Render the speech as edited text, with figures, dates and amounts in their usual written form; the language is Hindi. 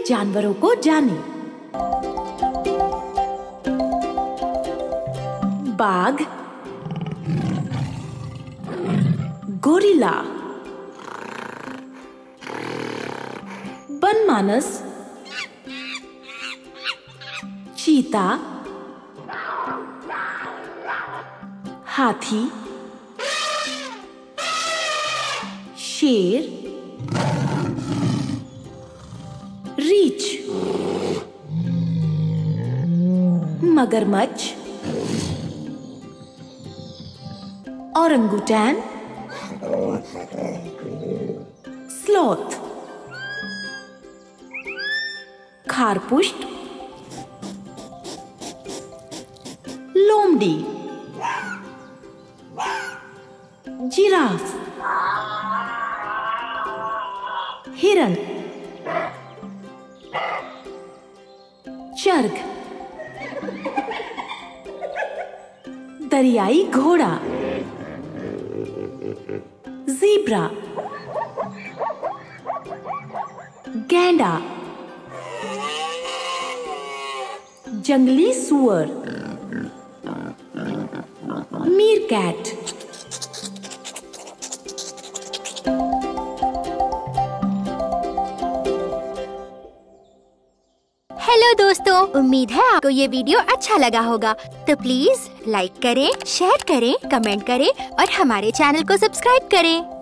जानवरों को जाने। बाघ, गोरिल्ला, बनमानस, चीता, हाथी, शेर, रीछ, मगरमच्छ, औरंगुटैन, स्लॉथ, खारपुष्ट, लोमड़ी, जिराफ, हिरन, चर्ग, दरियाई घोड़ा, ज़ीब्रा, गैंडा, जंगली सूअर, मीरकैट। हेलो दोस्तों, उम्मीद है आपको ये वीडियो अच्छा लगा होगा। तो प्लीज लाइक करें, शेयर करें, कमेंट करें और हमारे चैनल को सब्सक्राइब करें।